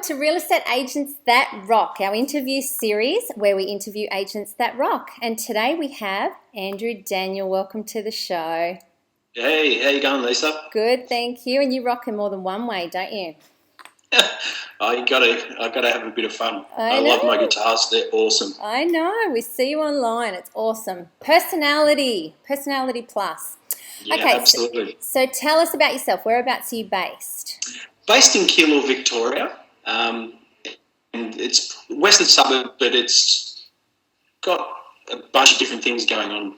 to Real Estate Agents That Rock, our interview series where we interview agents that rock. And today we have Andrew Daniel. Welcome to the show. Hey, how you going, Lisa? Good, thank you. And you rock in more than one way, don't you? I gotta have a bit of fun. I love my know. guitars; they're awesome. I know. We see you online. It's awesome. Personality plus. Yeah, Okay, absolutely. So tell us about yourself. Whereabouts are you based? Based in Keilor, Victoria, and it's western suburb, but it's got a bunch of different things going on.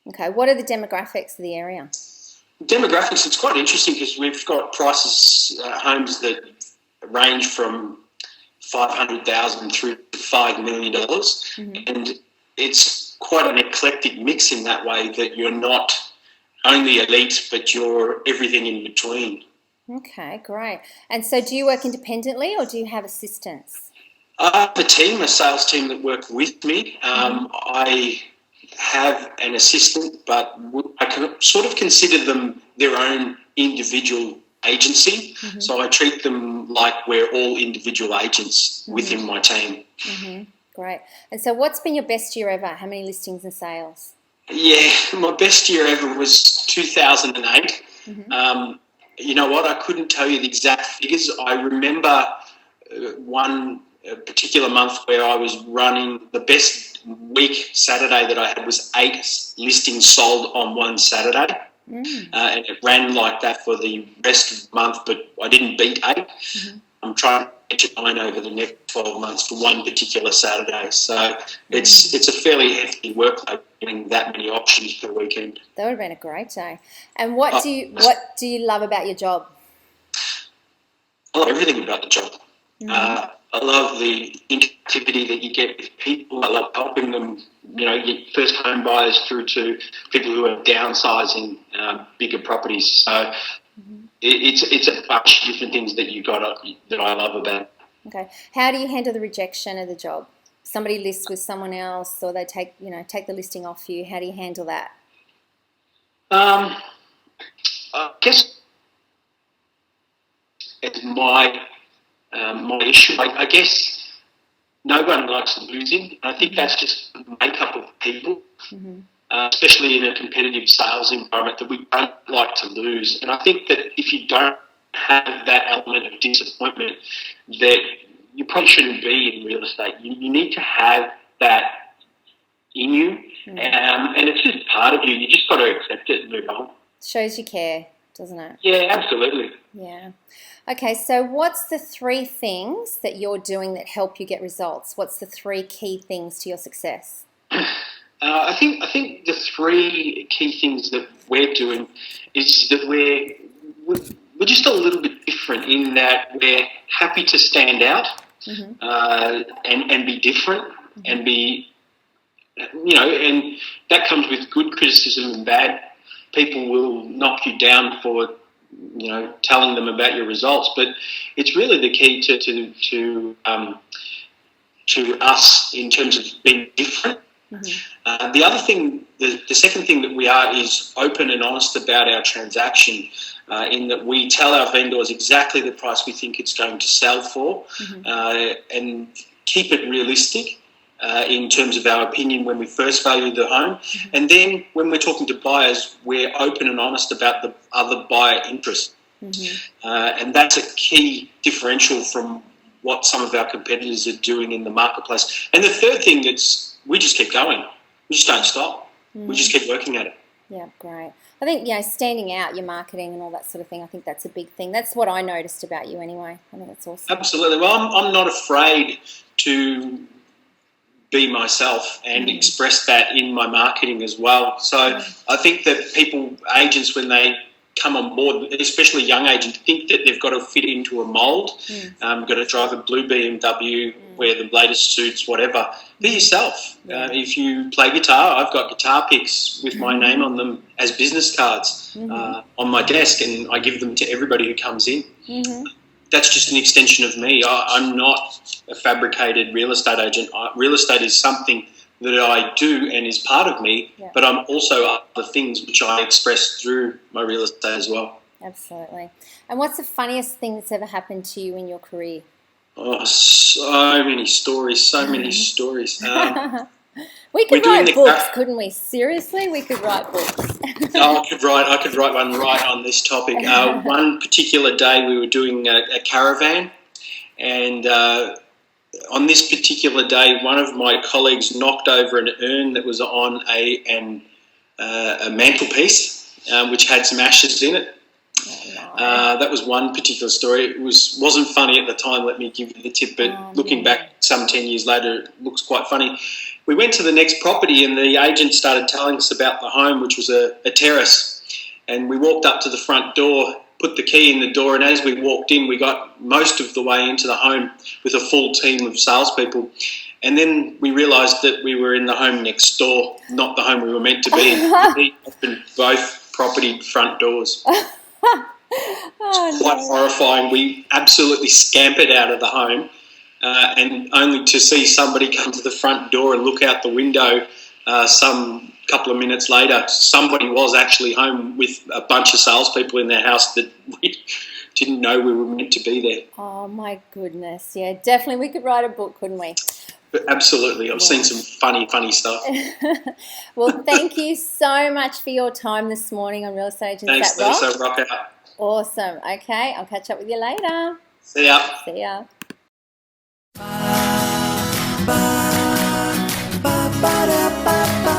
Okay, what are the demographics of the area? Demographics, it's quite interesting because we've got prices, homes that range from $500,000 through to $5 million, and it's quite an eclectic mix in that way that you're not only elite, but you're everything in between. Okay, great. And so do you work independently or do you have assistants? I have a sales team that work with me. I have an assistant, but I can sort of consider them their own individual agency. So I treat them like we're all individual agents within my team. Great. And so what's been your best year ever? How many listings and sales? Yeah, my best year ever was 2008. You know what? I couldn't tell you the exact figures. I remember one particular month where I was running the best week Saturday that I had was 8 listings sold on one Saturday. And it ran like that for the rest of the month, but I didn't beat 8. I'm trying to get 9 over the next 12 months for one particular Saturday. So it's a fairly hefty workload getting that many options per weekend. That would have been a great day. And what do you love about your job? I love everything about the job. I love the interactivity that you get with people. I love helping them, get first home buyers through to people who are downsizing bigger properties. So it's a bunch of different things that that I love about it. Okay. How do you handle the rejection of the job? Somebody lists with someone else, or they take the listing off you. How do you handle that? I guess it's my issue. I guess no one likes losing. I think that's just the makeup of people, especially in a competitive sales environment, that we don't like to lose. And I think that if you don't have that element of disappointment, that you probably shouldn't be in real estate. You need to have that in you, and it's just part of you. You just got to accept it and move on. Shows you care, doesn't it? Yeah, absolutely. Yeah. Okay, so what's the 3 things that you're doing that help you get results? What's the 3 key things to your success? I think the 3 key things that we're doing is that we're just a little bit different in that we're happy to stand out and be different and be, and that comes with good criticism and bad. People will knock you down for telling them about your results, but it's really the key to us in terms of being different. The other thing, the second thing that we are is open and honest about our transaction, in that we tell our vendors exactly the price we think it's going to sell for, and keep it realistic in terms of our opinion when we first value the home. And then when we're talking to buyers, we're open and honest about the other buyer interest. And that's a key differential from what some of our competitors are doing in the marketplace. And the third thing we just keep going. We just don't stop. We just keep working at it. Yeah, great. I think, standing out, your marketing and all that sort of thing, I think that's a big thing. That's what I noticed about you anyway. I think that's awesome. Absolutely. Well, I'm not afraid to be myself and express that in my marketing as well. So I think that agents, when they come on board, especially young agents, think that they've got to fit into a mould, got to drive a blue BMW, wear the latest suits, whatever. Be yourself. If you play guitar, I've got guitar picks with my name on them as business cards on my desk, and I give them to everybody who comes in. That's just an extension of me. I'm not a fabricated real estate agent. Real estate is something that I do and is part of me, but I'm also other things which I express through my real estate as well. Absolutely. And what's the funniest thing that's ever happened to you in your career? Oh, so many stories, so many stories. We We're could doing write books, couldn't we? Seriously, we could write books. I could write one right on this topic. One particular day we were doing a caravan, and on this particular day, one of my colleagues knocked over an urn that was on a mantelpiece, which had some ashes in it. Oh, no. That was one particular story. It wasn't funny at the time, let me give you the tip, but looking back some 10 years later, it looks quite funny. We went to the next property and the agent started telling us about the home, which was a terrace. And we walked up to the front door, put the key in the door, and as we walked in, we got most of the way into the home with a full team of salespeople. And then we realised that we were in the home next door, not the home we were meant to be in. We opened both property front doors. It's quite horrifying. We absolutely scampered out of the home, and only to see somebody come to the front door and look out the window some couple of minutes later. Somebody was actually home with a bunch of salespeople in their house that we didn't know we were meant to be there. Oh, my goodness. Yeah, definitely we could write a book, couldn't we? But absolutely. I've seen some funny stuff. Well, thank you so much for your time this morning on Real Estate Agents That Rock. Thanks, Rock out. Awesome. Okay, I'll catch up with you later. See ya. See ya. Ba ba ba ba ba